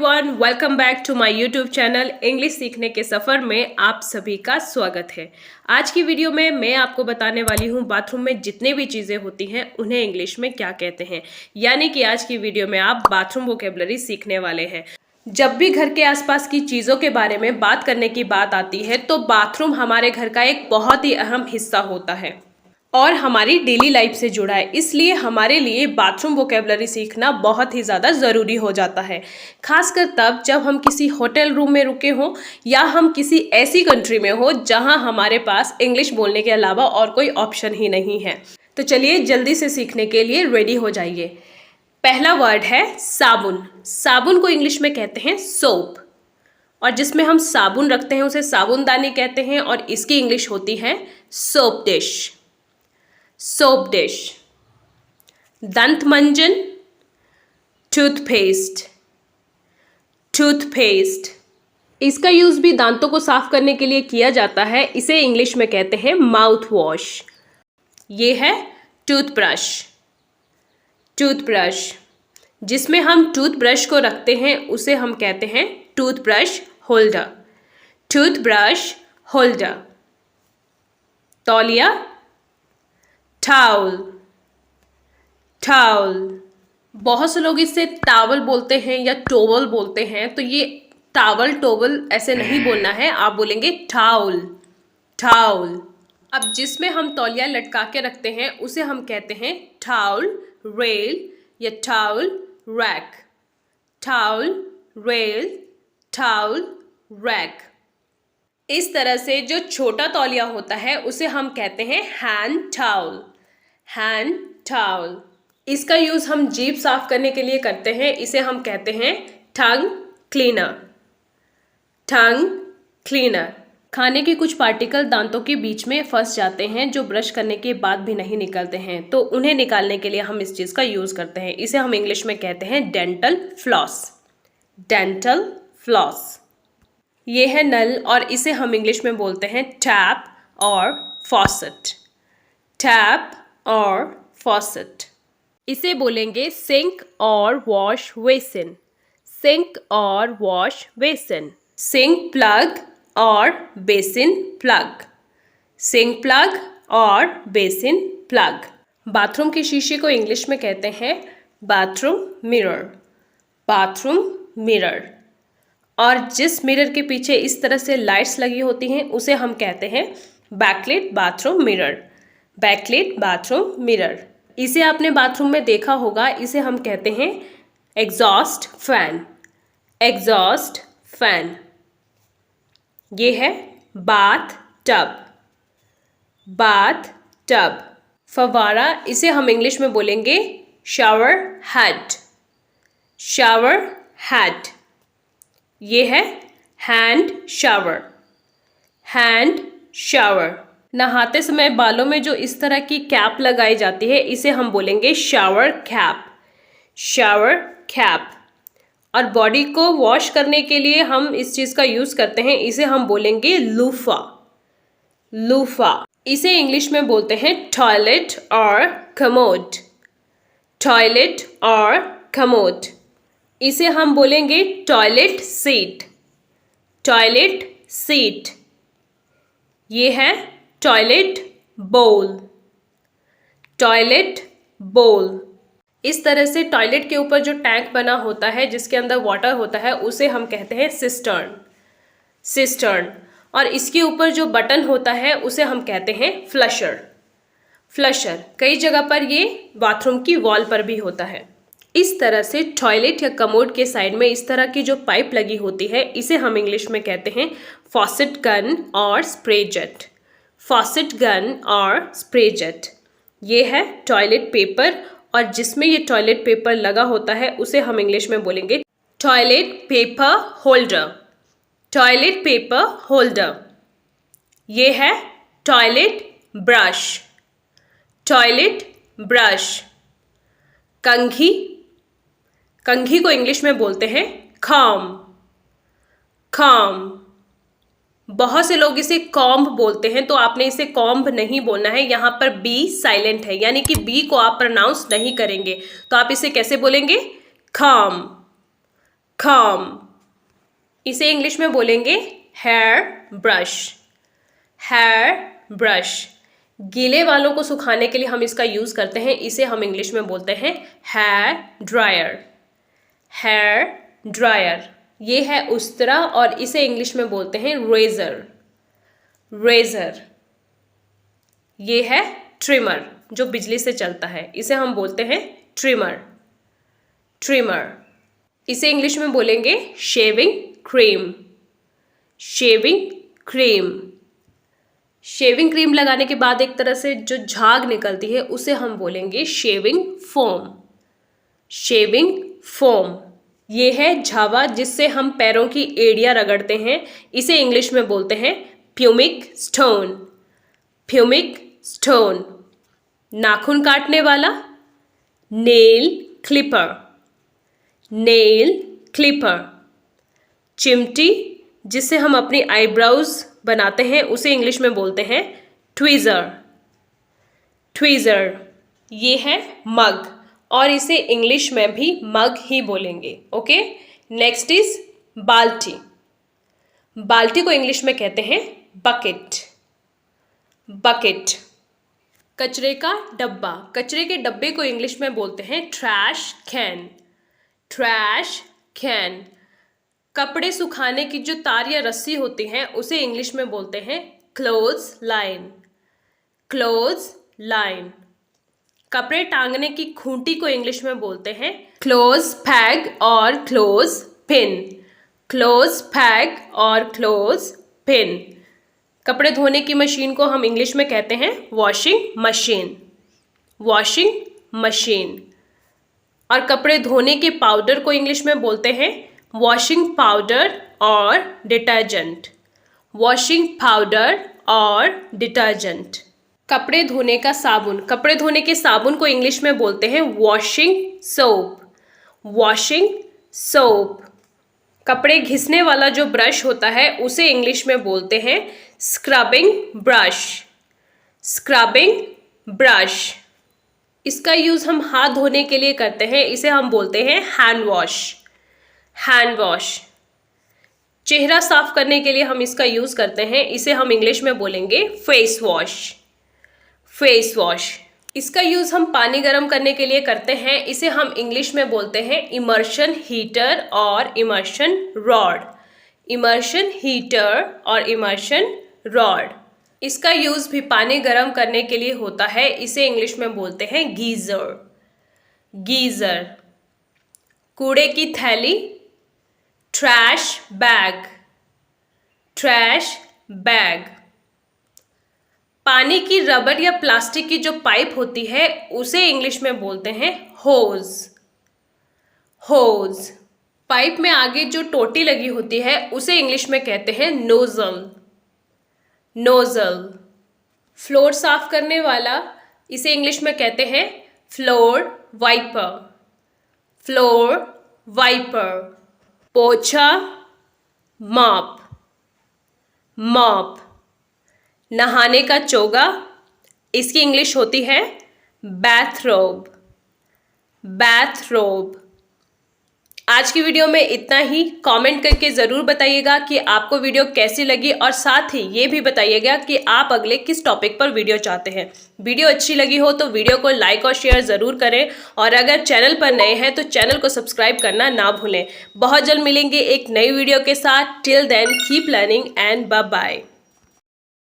Everyone, welcome back to my YouTube channel. English सीखने के सफ़र में आप सभी का स्वागत है। आज की वीडियो में मैं आपको बताने वाली हूँ बाथरूम में जितने भी चीज़ें होती हैं उन्हें इंग्लिश में क्या कहते हैं। यानी कि आज की वीडियो में आप बाथरूम वोकेबलरी सीखने वाले हैं। जब भी घर के आसपास की चीज़ों के बारे में बात करने की बात आती है तो बाथरूम हमारे घर का एक बहुत ही अहम हिस्सा होता है और हमारी डेली लाइफ से जुड़ा है। इसलिए हमारे लिए बाथरूम वोकेबलरी सीखना बहुत ही ज़्यादा ज़रूरी हो जाता है, खासकर तब जब हम किसी होटल रूम में रुके हों या हम किसी ऐसी कंट्री में हो जहां हमारे पास इंग्लिश बोलने के अलावा और कोई ऑप्शन ही नहीं है। तो चलिए जल्दी से सीखने के लिए रेडी हो जाइए। पहला वर्ड है साबुन। साबुन को इंग्लिश में कहते हैं सोप, और जिसमें हम साबुन रखते हैं उसे साबुनदानी कहते हैं और इसकी इंग्लिश होती है सोप डिश। Soap dish. दंत मंजन, टूथपेस्ट। टूथपेस्ट इसका यूज भी दांतों को साफ करने के लिए किया जाता है। इसे इंग्लिश में कहते हैं माउथ वॉश। ये है टूथब्रश। टूथब्रश जिसमें हम टूथब्रश को रखते हैं उसे हम कहते हैं टूथब्रश होल्डर। Toothbrush holder. तौलिया, टाउल। टाउल बहुत से लोग इससे टावल बोलते हैं या टोवल बोलते हैं, तो ये टावल टोवल ऐसे नहीं बोलना है, आप बोलेंगे टाउल। टाउल। अब जिसमें हम तौलिया लटका के रखते हैं उसे हम कहते हैं टाउल रेल या towel rack. Towel rail, towel rack. इस तरह से जो छोटा तौलिया होता है उसे हम कहते हैं हैंड टाउल। हैंड टाउल। इसका यूज़ हम जीभ साफ करने के लिए करते हैं। इसे हम कहते हैं टंग क्लीनर। Tongue cleaner. खाने के कुछ पार्टिकल दांतों के बीच में फंस जाते हैं जो ब्रश करने के बाद भी नहीं निकलते हैं, तो उन्हें निकालने के लिए हम इस चीज़ का यूज़ करते हैं। इसे हम इंग्लिश में कहते हैं डेंटल फ्लॉस। Dental floss. ये है नल और इसे हम इंग्लिश में बोलते हैं टैप और फॉसेट। टैप और फॉसेट। इसे बोलेंगे सिंक और वॉश बेसिन। सिंक और वॉश बेसिन। सिंक प्लग और बेसिन प्लग। सिंक प्लग और बेसिन प्लग। बाथरूम के शीशे को इंग्लिश में कहते हैं बाथरूम मिरर। Bathroom mirror. और जिस मिरर के पीछे इस तरह से लाइट्स लगी होती हैं उसे हम कहते हैं backlight bathroom mirror. Backlight bathroom mirror. इसे आपने बाथरूम में देखा होगा। इसे हम कहते हैं एग्जॉस्ट फैन। Exhaust fan. ये है बाथ टब। Bath tub. फव्वारा, इसे हम इंग्लिश में बोलेंगे शावर हेड। Shower head. ये है हैंड शावर। Hand shower. नहाते समय बालों में जो इस तरह की कैप लगाई जाती है इसे हम बोलेंगे शावर कैप। Shower cap. और बॉडी को वॉश करने के लिए हम इस चीज़ का यूज़ करते हैं, इसे हम बोलेंगे लूफा। लूफा। इसे इंग्लिश में बोलते हैं टॉयलेट और कमोड। टॉयलेट और कमोड। इसे हम बोलेंगे टॉयलेट सीट। Toilet seat. ये है टॉयलेट बोल। टॉयलेट बोल। इस तरह से टॉयलेट के ऊपर जो टैंक बना होता है जिसके अंदर वाटर होता है उसे हम कहते हैं सिस्टर्न। सिस्टर्न। और इसके ऊपर जो बटन होता है उसे हम कहते हैं फ्लशर। फ्लशर। कई जगह पर ये बाथरूम की वॉल पर भी होता है। इस तरह से टॉयलेट या कमोड के साइड में इस तरह की जो पाइप लगी होती है इसे हम इंग्लिश में कहते हैं फॉसेट गन और स्प्रे जेट। फॉसेट गन और स्प्रे जेट। ये है टॉयलेट पेपर और जिसमें ये टॉयलेट पेपर लगा होता है उसे हम इंग्लिश में बोलेंगे toilet paper holder. Toilet paper holder. ये है टॉयलेट ब्रश। Toilet brush. कंघी। कंघी को इंग्लिश में बोलते हैं कॉम। कॉम। बहुत से लोग इसे कॉम्ब बोलते हैं, तो आपने इसे कॉम्ब नहीं बोलना है। यहाँ पर बी साइलेंट है, यानी कि बी को आप प्रोनाउंस नहीं करेंगे, तो आप इसे कैसे बोलेंगे? कॉम। कॉम। इसे इंग्लिश में बोलेंगे हेयर ब्रश, हेयर ब्रश। गीले बालों को सुखाने के लिए हम इसका यूज़ करते हैं, इसे हम इंग्लिश में बोलते हैं हेयर ड्रायर, हेयर ड्रायर। ये है उस्तरा और इसे इंग्लिश में बोलते हैं रेजर, रेजर। ये है ट्रिमर जो बिजली से चलता है, इसे हम बोलते हैं ट्रिमर, ट्रिमर। इसे इंग्लिश में बोलेंगे shaving cream, shaving cream. Shaving cream लगाने के बाद एक तरह से जो झाग निकलती है उसे हम बोलेंगे शेविंग फोम, शेविंग फोम। ये है झावा जिससे हम पैरों की एड़ियाँ रगड़ते हैं, इसे इंग्लिश में बोलते हैं प्यूमिक स्टोन, प्यूमिक स्टोन। नाखून काटने वाला नेल क्लिपर, नेल क्लिपर। चिमटी जिससे हम अपनी आईब्रोज बनाते हैं उसे इंग्लिश में बोलते हैं ट्वीज़र, ट्वीज़र। ये है मग और इसे इंग्लिश में भी मग ही बोलेंगे। ओके, नेक्स्ट इज बाल्टी। बाल्टी को इंग्लिश में कहते हैं बकेट, बकेट। कचरे का डब्बा, कचरे के डब्बे को इंग्लिश में बोलते हैं ट्रैश कैन, ट्रैश कैन। कपड़े सुखाने की जो तार या रस्सी होती है उसे इंग्लिश में बोलते हैं क्लोज लाइन, क्लोज लाइन। कपड़े टांगने की खूंटी को इंग्लिश में बोलते हैं क्लोज पैग और क्लोज पिन, क्लोज पैग और क्लोज पिन। कपड़े धोने की मशीन को हम इंग्लिश में कहते हैं वॉशिंग मशीन, वॉशिंग मशीन। और कपड़े धोने के पाउडर को इंग्लिश में बोलते हैं वॉशिंग पाउडर और डिटर्जेंट, वॉशिंग पाउडर और डिटर्जेंट। कपड़े धोने का साबुन, कपड़े धोने के साबुन को इंग्लिश में बोलते हैं वॉशिंग सोप, वॉशिंग सोप। कपड़े घिसने वाला जो ब्रश होता है उसे इंग्लिश में बोलते हैं स्क्रबिंग ब्रश, स्क्रबिंग ब्रश। इसका यूज़ हम हाथ धोने के लिए करते हैं, इसे हम बोलते हैं हैंड वॉश, हैंड वॉश। चेहरा साफ करने के लिए हम इसका यूज़ करते हैं, इसे हम इंग्लिश में बोलेंगे फेस वॉश, फेस वॉश। इसका यूज़ हम पानी गर्म करने के लिए करते हैं, इसे हम इंग्लिश में बोलते हैं इमर्शन हीटर और इमर्शन रॉड, इमर्शन हीटर और इमर्शन रॉड। इसका यूज़ भी पानी गर्म करने के लिए होता है, इसे इंग्लिश में बोलते हैं गीज़र, गीज़र। कूड़े की थैली ट्रैश बैग, ट्रैश बैग। पानी की रबर या प्लास्टिक की जो पाइप होती है उसे इंग्लिश में बोलते हैं होज, होज। पाइप में आगे जो टोटी लगी होती है उसे इंग्लिश में कहते हैं नोजल, नोजल। फ्लोर साफ करने वाला, इसे इंग्लिश में कहते हैं फ्लोर वाइपर, फ्लोर वाइपर। पोछा मॉप, मॉप। नहाने का चोगा, इसकी इंग्लिश होती है बैथरोब, बैथरोब। आज की वीडियो में इतना ही। कमेंट करके ज़रूर बताइएगा कि आपको वीडियो कैसी लगी और साथ ही ये भी बताइएगा कि आप अगले किस टॉपिक पर वीडियो चाहते हैं। वीडियो अच्छी लगी हो तो वीडियो को लाइक और शेयर ज़रूर करें और अगर चैनल पर नए हैं तो चैनल को सब्सक्राइब करना ना भूलें। बहुत जल्द मिलेंगे एक नई वीडियो के साथ। Till then keep learning and bye bye.